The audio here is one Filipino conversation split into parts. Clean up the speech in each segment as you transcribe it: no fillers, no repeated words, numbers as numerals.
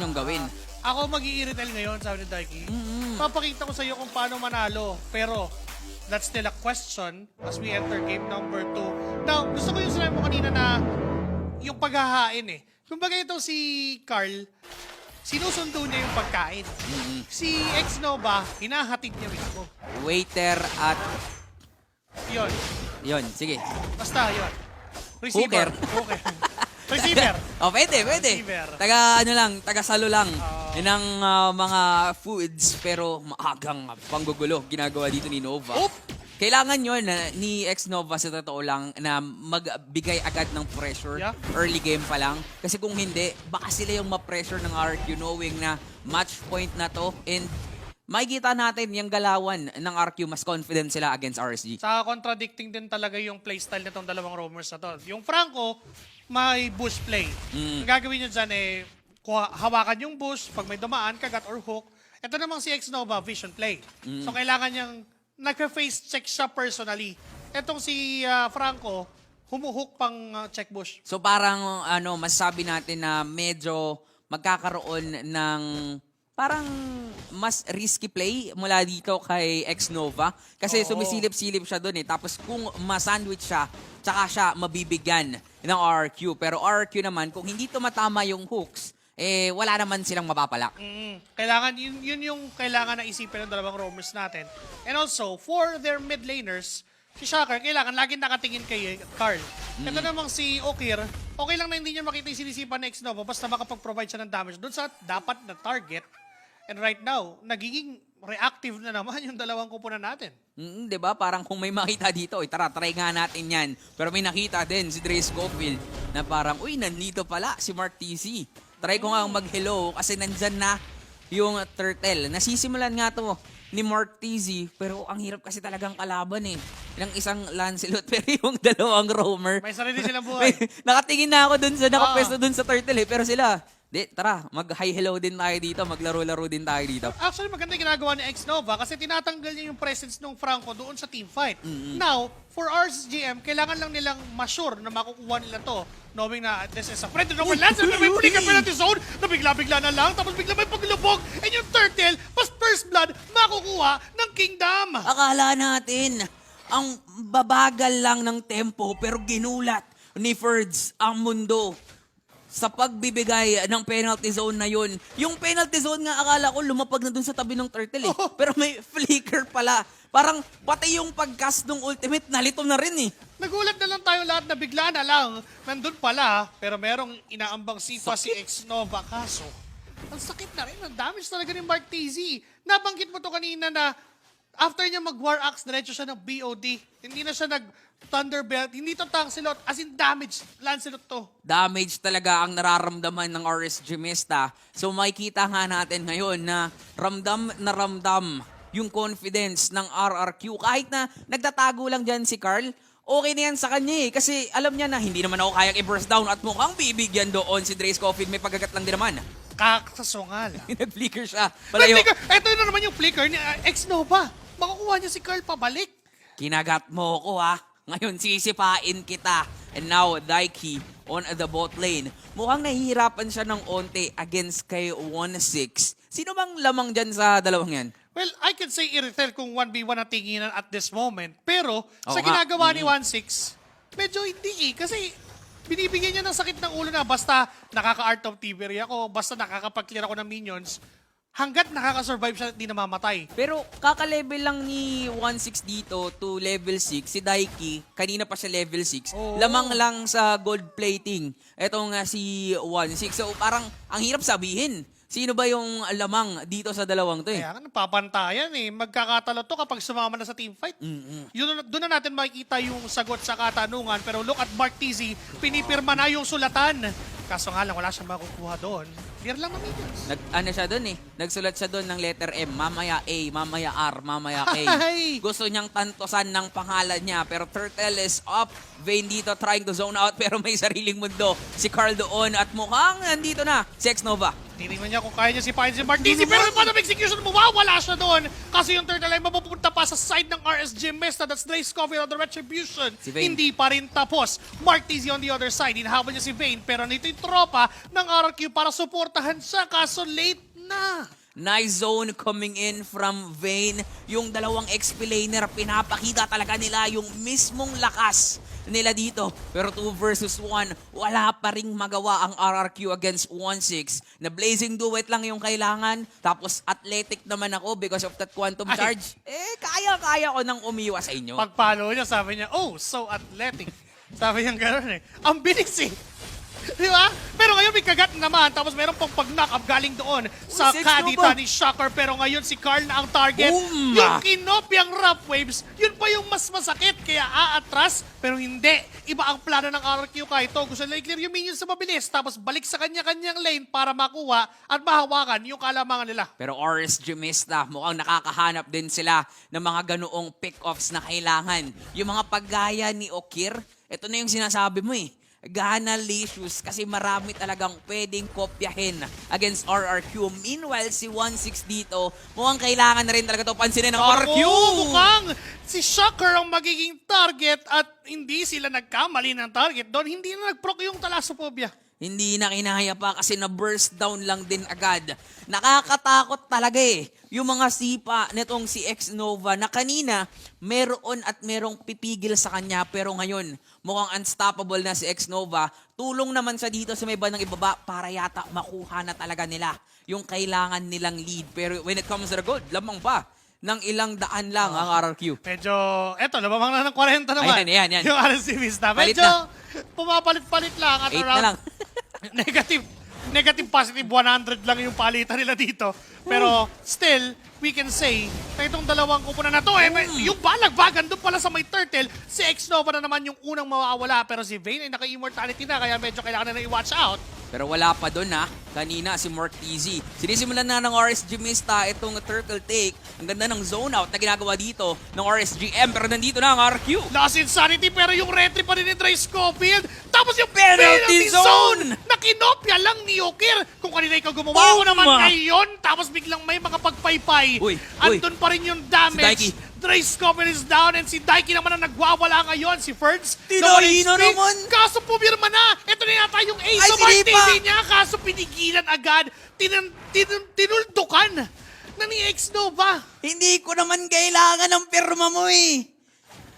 yung gawin. Ako mag-i-irrital ngayon, sabi ni Daiki. Papakita ko sa iyo kung paano manalo. Pero, that's still a question as we enter game number 2. Now, gusto ko yung sinabi mo kanina na yung paghahain eh. Kumbaga itong si Carl, sinusundo niya yung pagkain. Si X-Nova, hinahatid niya mismo. Waiter at... Yun. Yon, sige. Basta, yun. Receiver. Hooker. Receiver. Oh, pwede. Receiver. Taga salo lang. Yun ang mga foods, pero maagang panggugulo ginagawa dito ni Nova. Oop! Kailangan yun ni X-Nova sa totoo lang na magbigay agad ng pressure early game pa lang. Kasi kung hindi, baka sila yung ma-pressure ng RQ knowing na match point na to and makikita natin yung galawan ng RQ, mas confident sila against RSG. Sa contradicting din talaga yung playstyle nitong dalawang roamers na to. Yung Franco, may bush play. Ang gagawin nyo dyan hawakan yung bush, pag may dumaan, kagat or hook. Ito namang si X-Nova, vision play. So kailangan niyang nagka-face check siya personally. Etong si Franco, humuhook pang check bush. So parang masasabi natin na medyo magkakaroon ng parang mas risky play mula dito kay X-Nova. Kasi sumisilip-silip siya doon eh. Tapos kung ma-sandwich siya, tsaka siya mabibigyan ng RQ. Pero RQ naman, kung hindi tumatama yung hooks, wala naman silang mapapalak. Kailangan, yun yung kailangan na isipin ng dalawang roamers natin. And also, for their mid laners, si Shocker, kailangan laging nakatingin kay Carl. Ito namang si Okir, okay lang na hindi niya makita yung sinisipan ng X-Nova basta makapag-provide siya ng damage doon sa dapat na target. And right now, nagiging reactive na naman yung dalawang kupunan natin. Diba? Parang kung may makita dito, tara, try nga natin yan. Pero may nakita din si Dre Scofield na parang, uy, nandito pala si Mark TC. Try ko nga mag-hello kasi nandyan na yung turtle. Nasisimulan nga to ni Mark TZ, pero ang hirap kasi talagang kalaban eh. Ng isang Lancelot, pero yung dalawang roamer. May sarili silang buhay. Nakatingin na ako dun sa nakapwesto dun sa turtle eh, pero sila, tara, mag-hi hello din tayo dito, maglaro-laro din tayo dito. Actually, maganda yung ginagawa ni X-Nova kasi tinatanggal niya yung presence ng Franco doon sa team fight. Now, for RSGM, kailangan lang nilang ma-sure na makukuha nila to. Knowing na this is a friend of the Lance, may flicker penalty zone na bigla-bigla na lang, tapos bigla may paglubog, and yung turtle, pas first blood, makukuha ng Kingdom. Akala natin, ang babagal lang ng tempo, pero ginulat ni Ferds ang mundo sa pagbibigay ng penalty zone na yun. Yung penalty zone nga, akala ko lumapag na dun sa tabi ng turtle eh. Pero may flicker pala. Parang pati yung pag-cast ng ultimate, nalito na rin eh. Nagulat na lang tayo lahat na bigla na lang. Nandun pala, pero merong inaambang sipa si X-Nova. Kaso, ang sakit na rin. Ang damage talaga ni Mark TZ. Nabanggit mo to kanina na after niya mag-War Axe, diretso siya ng BOD. Hindi na siya nag-Thunderbelt. Hindi to Tancelot. As in damage. Lancelot to. Damage talaga ang nararamdaman ng RSG Mista. So makikita nga natin ngayon na ramdam yung confidence ng RRQ. Kahit na nagtatago lang dyan si Carl, okay na yan sa kanya eh. Kasi alam niya na hindi naman ako kayang i-burst down at mukhang bibigyan doon si Dre Scofield. May pagagat lang din naman. Kakasungal. Nag-flicker siya. Palayo. Ito na naman yung flicker ni X-Nova. Makukuha niya si Carl pabalik. Kinagat mo ko ha. Ngayon sisipain kita. And now, Daiki on the bot lane. Mukhang nahihirapan siya ng onte against kay 1-6. Sino bang lamang dyan sa dalawang yan? Well, I can say irritate kung 1v1 ang tinginan at this moment. Pero, sa nga. ginagawa ni 1-6, medyo hindi eh. Kasi, binibigyan niya ng sakit ng ulo na basta nakaka-art of thievery ako, basta nakakapag-clear ako ng minions, hanggat nakaka-survive siya at di namamatay. Pero kakalevel lang ni 1-6 dito to level 6. Si Daiki, kanina pa siya level 6. Lamang lang sa gold plating. Ito nga si 1-6. So parang ang hirap sabihin. Sino ba yung lamang dito sa dalawang to eh? Kaya nga, napapantayan eh. Magkakatalo to kapag sumama na sa team fight. Doon na natin makikita yung sagot sa katanungan. Pero look at Mark TZ, pinipirma na yung sulatan. Kaso nga lang, wala siyang makukuha doon. Clear lang na minions. Ano siya doon eh? Nagsulat siya doon ng letter M. Mamaya A, mamaya R, mamaya K. Ay! Gusto niyang tantosan ng pangalan niya. Pero Turtle is up. Vayne dito trying to zone out. Pero may sariling mundo. Si Carl doon. At mukhang nandito na si X-Nova. Titingnan niya kung kaya niya sipahin si Martisi, pero yung bottom execution, mawawala siya doon. Kasi yung turtle ay mapupunta pa sa side ng RSG Mesta. That's Dre Scofield on the Retribution. Si Vayne. Hindi pa rin tapos. Martisi on the other side, hinahabol niya si Vayne, pero nito yung tropa ng RRQ para suportahan siya, kaso late na. Nice zone coming in from Vayne. Yung dalawang XP-laner, pinapakita talaga nila yung mismong lakas nila dito. Pero 2 versus 1, wala pa ring magawa ang RRQ against 1-6. Na blazing duet lang yung kailangan. Tapos athletic naman ako because of that quantum Ay. charge. Kaya-kaya ko nang umiwas sa inyo. Pag-follow niya, sabi niya, oh, so athletic. Sabi niya gano'n eh. Ang bilis eh. Di ba? Pero ngayon may kagat naman, tapos meron pang pag-knock-up galing doon sa Six kadita na ba? ni Shocker. Pero ngayon si Carl na ang target. Boom! Yung kinopyang Rough Waves, yun pa yung mas masakit. Kaya aatras, pero hindi. Iba ang plano ng RRQ kahit ito. Gusto nila i-clear yung minions sa mabilis, tapos balik sa kanya-kanyang lane para makuha at mahawakan yung kalamangan nila. Pero RSG Mista, mukhang nakakahanap din sila ng mga ganoong pick-offs na kailangan. Yung mga paggaya ni Okir, ito na yung sinasabi mo eh. Ganalicious kasi marami talagang pwedeng kopyahin against RRQ. Meanwhile, si 1-6 dito, mukhang kailangan na rin talaga ito pansinin ng RRQ. Mukhang si Shocker ang magiging target at hindi sila nagkamali ng target doon. Hindi na nag-proc yung Thalassopobia. Hindi na kinaya pa kasi na-burst down lang din agad. Nakakatakot talaga eh. Yung mga sipa netong si X-Nova na kanina meron at merong pipigil sa kanya pero ngayon mukhang unstoppable na si X-Nova. Tulong naman sa dito sa may bandang ibaba para yata makuha na talaga nila yung kailangan nilang lead. Pero when it comes to the gold, lamang pa ng ilang daan lang ang RRQ. Medyo, eto, labamang na ng 40 naman. Ayan. Yung RSC Vista. Palit Medyo, na. pumapalit-palit lang at 8 na around lang. negative positive 100 lang yung palitan nila dito. Pero still, we can say na itong dalawang kupunan na to, yung balagbagan doon pala sa may turtle, si X-Nova na naman yung unang mawawala. Pero si Vayne ay naka-immortality na, kaya medyo kailangan na i-watch out. Pero wala pa doon ha. Kanina si Mark TZ. Sinisimulan na ng RSG Mista itong turtle take. Ang ganda ng zone out na ginagawa dito ng RSGM. Pero nandito na ang RQ. Lost Insanity, pero yung retry pa rin ni Dre Scofield. Tapos yung Penalty zone! na kinopya lang ni Okir. Kung kanina ikaw gumawa, Boom! naman ngayon. Tapos biglang may mga pagpaypay. Uy, Andun pa rin yung damage. Si Dre Scofield is down and si Daiki naman ang nagwawala ngayon. Si Ferds, Tinoino naman. Kaso pumirma na. Ito na yata yung ace Ay, of sige pa. RTV niya. Kaso pinigilan agad. Tinuldukan na ni X-Nova. Hindi ko naman kailangan ng pirma mo eh.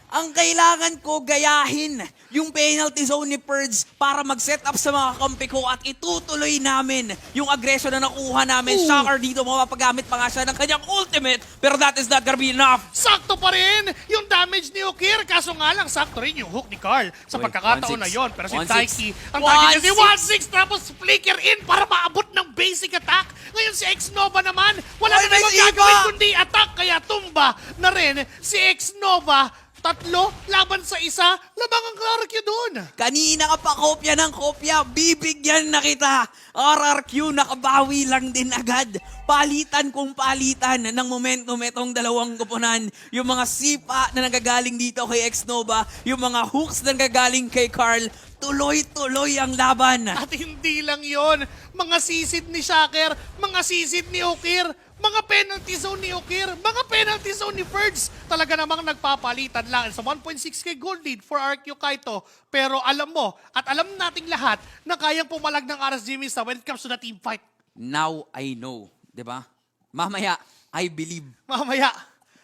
Ang kailangan ko gayahin yung penalty zone ni Purge para mag-set up sa mga kampi ko at itutuloy namin yung aggression na nakuha namin. Shocker dito, mapapagamit pa nga siya ng kanyang ultimate, pero that is not gonna be enough. Sakto pa rin yung damage ni Okir. Kaso nga lang, sakto rin yung hook ni Carl sa Uy, pagkakataon 1-6. na yon. Pero si 1-6. Daiki, ang target niya si 1-6 1-6. tapos flicker in para maabot ng basic attack. Ngayon si X-Nova naman, wala Uy, na namang may iba. gagawin kundi attack. Kaya tumba na rin si X-Nova. 3 laban sa 1, labang ang RRQ doon. Kanina ka pa kopya ng kopya, bibigyan na kita. RRQ nakabawi lang din agad. Palitan kung palitan ng momentum itong dalawang kupunan. Yung mga sipa na nagagaling dito kay X-Nova, yung mga hooks na nagagaling kay Carl, tuloy-tuloy ang laban. At hindi lang yon, mga sisid ni Shocker, mga sisid ni Okir, mga penalty zone ni Okir, mga penalty zone ni Ferds. Talaga namang nagpapalitan lang. Sa 1.6k gold lead for RQ Kaito. Pero alam mo, at alam nating lahat na kayang pumalag ng RSG Mista when it comes to the team fight. Now I know, di ba? Mamaya, I believe. Mamaya.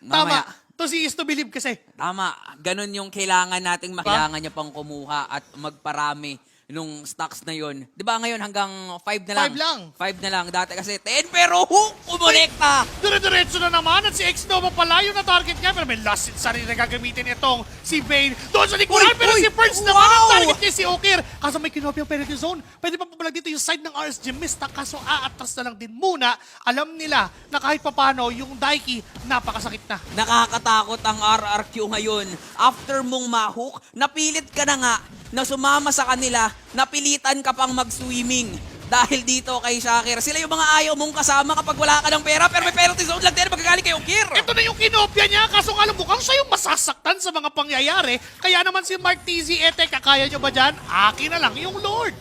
Mamaya. Tama. To see is to believe kasi. Tama, ganun yung kailangan nating kailangan niya pang kumuha at magparami nung stocks na yon. Di ba ngayon hanggang 5 na lang? 5 lang. 5 na lang. Dati kasi 10 pero hook! Kumonekta! Dire-diretso na naman at si X-Nova pala yung na-target niya. Pero may last hit sarili na gagamitin itong si Vayne. Doon sa likuran, Uy, pero uy, si Ferds wow! naman ang target niya si Okir. Kaso may kinopya yung penalty zone. Pwede pa pabalag dito yung side ng RSG Mista. Kaso aatras na lang din muna. Alam nila na kahit papano yung Daiki napakasakit na. Nakakatakot ang RRQ ngayon. After mong ma-hook, napilit ka na nga na sumama sa kanila, napilitan ka pang mag-swimming. Dahil dito kay Shocker, sila yung mga ayaw mong kasama kapag wala ka ng pera, pero may penalty zone lang din magagaling kay Okir. Ito na yung kinopya niya, kaso nga lang mukhang siya yung masasaktan sa mga pangyayari. Kaya naman si Mark TZ, teka, kaya nyo ba dyan? Akin na lang yung Lord.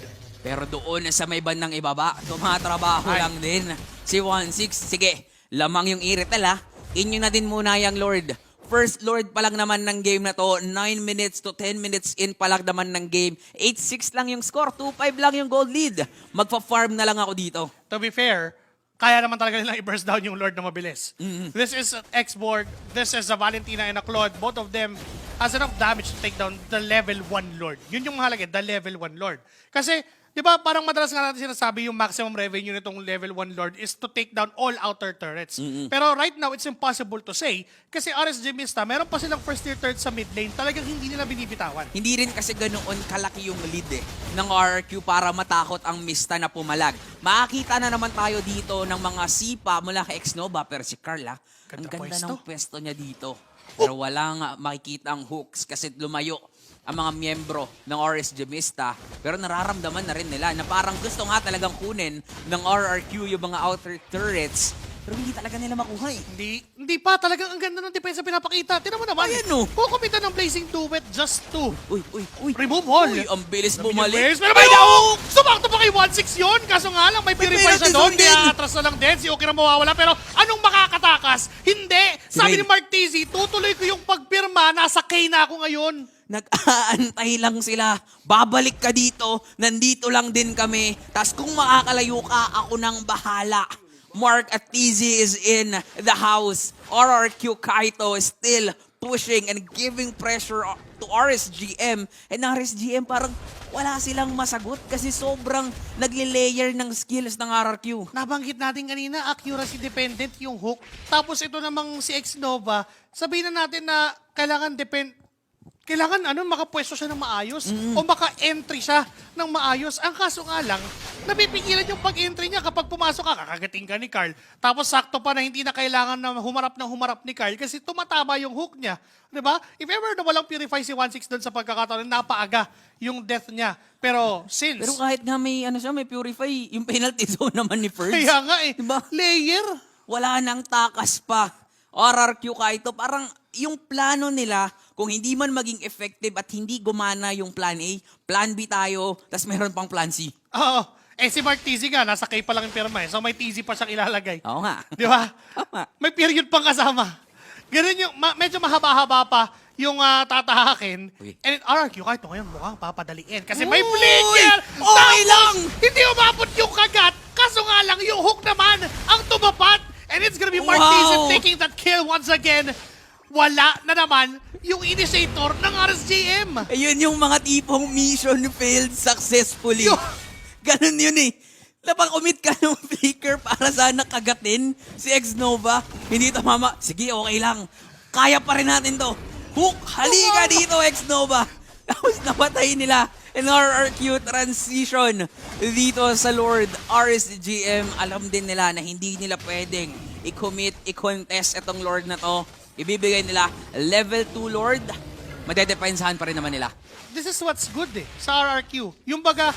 Pero doon sa may bandang ibaba, tumatrabaho Ay. lang din. Si 1-6, sige, lamang yung Iritel ha. Inyo na din muna yung Lord. First Lord pa lang naman ng game na to. 9 minutes to 10 minutes in pa lang naman ng game. 8-6 lang yung score. 2-5 lang yung gold lead. Magpa-farm na lang ako dito. To be fair, kaya naman talaga nilang i-burst down yung Lord na mabilis. This is an X-Borg, this is a Valentina and a Claude. Both of them has enough damage to take down the level 1 Lord. Yun yung mahalaga, the level 1 Lord. Kasi, di ba, parang madalas nga natin sinasabi yung maximum revenue nitong level 1 Lord is to take down all outer turrets. Pero right now, it's impossible to say kasi RSG Mista, meron pa silang first tier turret sa mid lane, talagang hindi nila binibitawan. Hindi rin kasi ganoon kalaki yung lead ng RRQ para matakot ang Mista na pumalag. Makakita na naman tayo dito ng mga sipa mula kay Xnova, pero si Carla, ang Ganda ganda pwesto. ng pwesto niya dito. Pero walang makikita ang hooks kasi lumayo ang mga miyembro ng RSG Mista. Pero nararamdaman na rin nila na parang gusto nga talagang kunin ng RRQ yung mga outer turrets. Pero hindi talaga nila makuha eh. Hindi pa, talagang ang ganda ng depensa pinapakita. Tinan mo naman, Ayan, no. kukumitan ng Blazing Duet just to Uy. remove all. Uy, ang bilis Pero bumalik. may hook! Sumakto pa kay 1-6 yun. Kaso nga lang, may purify siya penalty doon. zone din. Kaya atras na lang din. Si Oki na mawawala. Pero anong makakatakas? Hindi! Sabi ni Rain. Mark Tizzy, tutuloy ko yung pagpirma. Nasa K na ako ngayon. Nag-aantay lang sila. Babalik ka dito. Nandito lang din kami. Tapos kung makakalayo ka, ako nang bahala. Mark at TZ is in the house. RRQ Kaito is still pushing and giving pressure to RSGM. And RSGM parang wala silang masagot kasi sobrang nagle-layer ng skills ng RRQ. Nabanggit natin kanina, accuracy dependent yung hook. Tapos ito namang si Xnova, sabihin na natin na kailangan makapwesto siya ng maayos o maka-entry siya ng maayos. Ang kaso nga lang, napipigilan yung pag-entry niya kapag pumasok ka, kakagating ka ni Carl. Tapos sakto pa na hindi na kailangan na humarap ni Carl kasi tumatama yung hook niya. Diba? If ever na walang purify si 1-6 doon sa pagkakataon, napaaga yung death niya. Pero since... Pero kahit nga may may purify, yung penalty zone naman ni Ferds. Kaya nga eh, Diba? layer. Wala nang takas pa. RRQ Kaito, parang yung plano nila, kung hindi man maging effective at hindi gumana yung plan A, plan B tayo, tas meron pang plan C. Oo. Si Mark Tizzy nga, nasa K pa lang yung pirma eh. So may TZ pa siyang ilalagay. Oo nga. Di ba? Tama. May period pang kasama. Ganun yung, medyo mahaba-haba pa yung tatahakin. Uy. And RRQ, kahit ngayon mukhang papadaliin. Kasi may Uy! flicker! Okay Tapos, lang! Hindi umabot yung kagat. Kaso nga lang, yung hook naman, ang tumapat. And it's gonna be Mark Wow! Tizzy taking that kill once again. Wala na naman yung initiator ng RSGM. Ayun yung mga tipong mission failed successfully. Yo! Ganun yun eh. Napag-commit ka ng flicker para sana kagatin si Xnova. Hindi tumama. Sige, okay lang. Kaya pa rin natin to. Hook, halika dito, Xnova. Tapos napatay nila. And RRQ transition dito sa Lord RSGM. Alam din nila na hindi nila pwedeng i-commit, i-contest itong Lord na to. Ibibigay nila level 2 Lord. Madedepensahan pa rin naman nila. This is what's good eh, sa RRQ. Yung baga,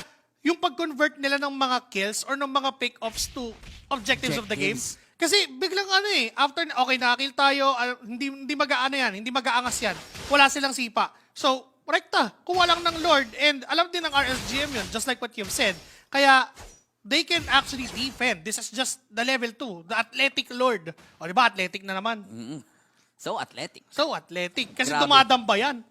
yung pag-convert nila ng mga kills or ng mga pick-offs to objectives of the game. Kasi biglang after, okay, nakakill tayo, hindi mag-aano yan, hindi mag-aangas yan. Wala silang sipa. So, rekta, kuha lang ng Lord. And alam din ng RSGM yun, just like what you've said. Kaya, they can actually defend. This is just the level 2, the athletic Lord. O diba, athletic na naman. So athletic. So athletic. Kasi Grabe. dumadamba yan.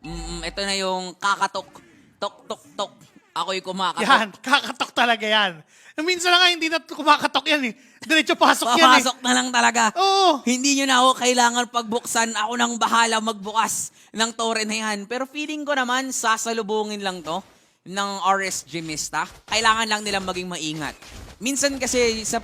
Ito na yung kakatok. Tok, tok, tok. Ako'y kumakatok. Yan, kakatok talaga yan. Minsan na nga, hindi na kumakatok yan eh. Diretso pasok yan eh. Papasok na lang talaga. Oo. Hindi nyo na ako kailangan pagbuksan. Ako nang bahala magbukas ng torrent na yan. Pero feeling ko naman, sasalubungin lang to ng RSG Mista. Kailangan lang nilang maging maingat. Minsan kasi sa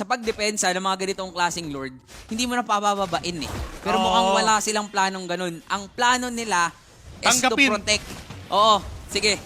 pagdepensa ng mga ganitong klaseng Lord, hindi mo na pabababain eh. Pero Oo. mukhang wala silang planong ganun. Ang plano nila is to Tanggapin. protect. Oo, sige.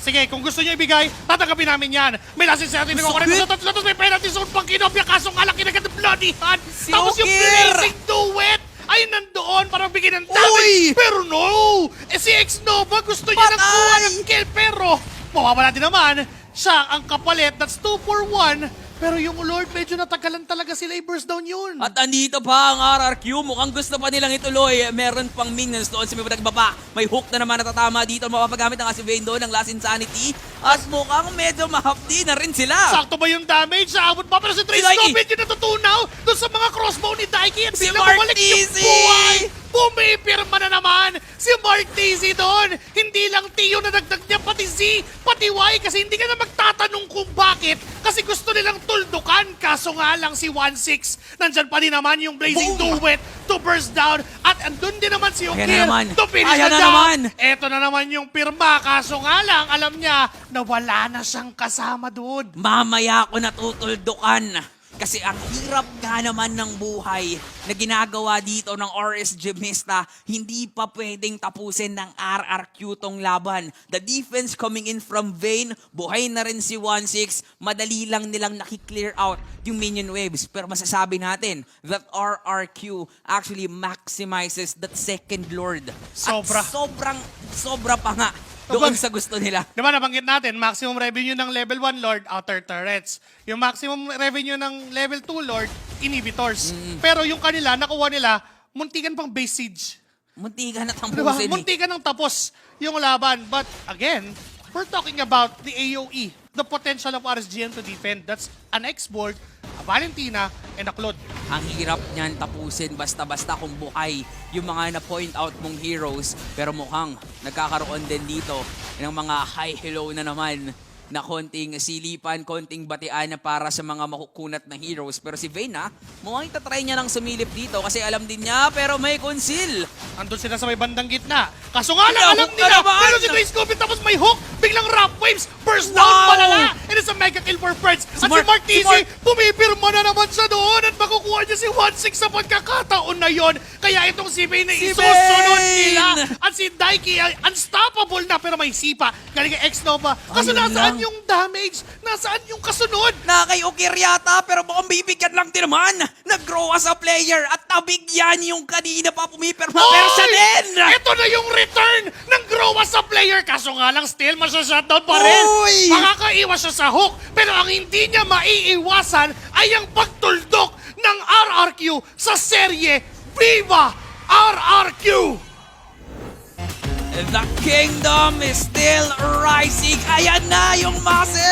Sige, kung gusto niyo ibigay, tatanggapin namin yan. May lasin sa atin nagkukulit sa tatlo, tapos may penalty zone pang kinopya, kaso nga lang kinagat ng bloody hand. Si Tapos yung Okir! blazing duet ay nandoon para bigyan ng Uy! damage. Pero no! Si Xnova gusto niya Patay! nagkuha ng kill, pero mawawala din naman. Siya ang kapalit, that's 2 for 1. Pero yung Lord, medyo natagalan talaga sila i-burst down yun. At andito pa ang RRQ. Mukhang gusto pa nilang ituloy. Meron pang minions doon sa may nagbaba. May hook na naman natatama dito. Mapapagamit ang si Vayne doon ng Last Insanity. At mukhang medyo mahapdi na rin sila. Sakto ba yung damage? Naabot pa, pero si Trace Daiki! Scope medyo natutunaw doon sa mga crossbow ni Daiki. At Si biglang Mark bumalik yung Tizzy! buhay. Pumipirma na naman si Mark Tizzy doon. Hindi lang Tio na dagdag niya, pati Z, pati Y. Kasi hindi ka na magtatanong kung bakit. Kasi gusto nilang tuldukan. Kaso nga lang si 1-6. Nandyan pa din naman yung Blazing Boom! Duet to burst down. At andun din naman si Ayan Okir na naman. to finish Ayan the na job. naman. Eto na naman yung pirma. Kaso nga lang, alam niya na wala na siyang kasama doon. Mamaya ko natutuldukan. Kasi ang hirap nga naman ng buhay na ginagawa dito ng RSG Mista, hindi pa pwedeng tapusin ng RRQ tong laban. The defense coming in from Vayne, buhay na rin si 1-6, madali lang nilang nakiklear out yung minion waves. Pero masasabi natin that RRQ actually maximizes that second lord. Sobra. At sobra pa nga doon sa gusto nila. Diba nabanggit natin, maximum revenue ng level 1 Lord, outer turrets. Yung maximum revenue ng level 2 Lord, inhibitors. Pero yung kanila, nakuha nila, muntikan pang base siege. Muntikan na Diba? tampusin eh. Muntikan ng tapos yung laban. But again, we're talking about the AOE, the potential of RSGN to defend. That's an X-Board, a Valentina, and a Claude. Ang hirap niyan tapusin basta-basta kung buhay yung mga na-point out mong heroes. Pero mukhang nagkakaroon din dito ng mga high-hello na naman na konting silipan, konting batian na para sa mga makukunat na heroes. Pero si Vayne, mukhang itatry niya ng sumilip dito kasi alam din niya, pero may conceal. Andun sila sa may bandang gitna. Kaso nga lang, Wala, alam hook nila, ka naman! pero si Trace Scope tapos may hook, biglang Wrap Waves, burst down Wow! palala. And it's a mega kill for Preds. At si Mark- Mark si Tizzy, pumipirma na naman siya doon at makukuha niya si 1-6 sa pagkakataon na yon. Kaya itong si Vayne na Si isusunod Vayne! nila. At si Daiki, ay unstoppable na pero may sipa. Galing kay X-Nova. Kaso Ayun nasaan lang. yung damage? Nasaan yung kasunod? Na kay Okir yata, pero mukhang bibigyan lang din naman. Nag-grow as a player at nabigyan yung kanina pa pumipirma. Pero siya din! Ito na yung return ng Grow as a player. Kaso nga lang, still masya-shutdown pa rin. Uy! Makakaiwas siya sa hook. Pero ang hindi niya maiiwasan ay ang pagtuldok ng RRQ sa serye Viva RRQ! The kingdom is still rising. Ayan na yung massive!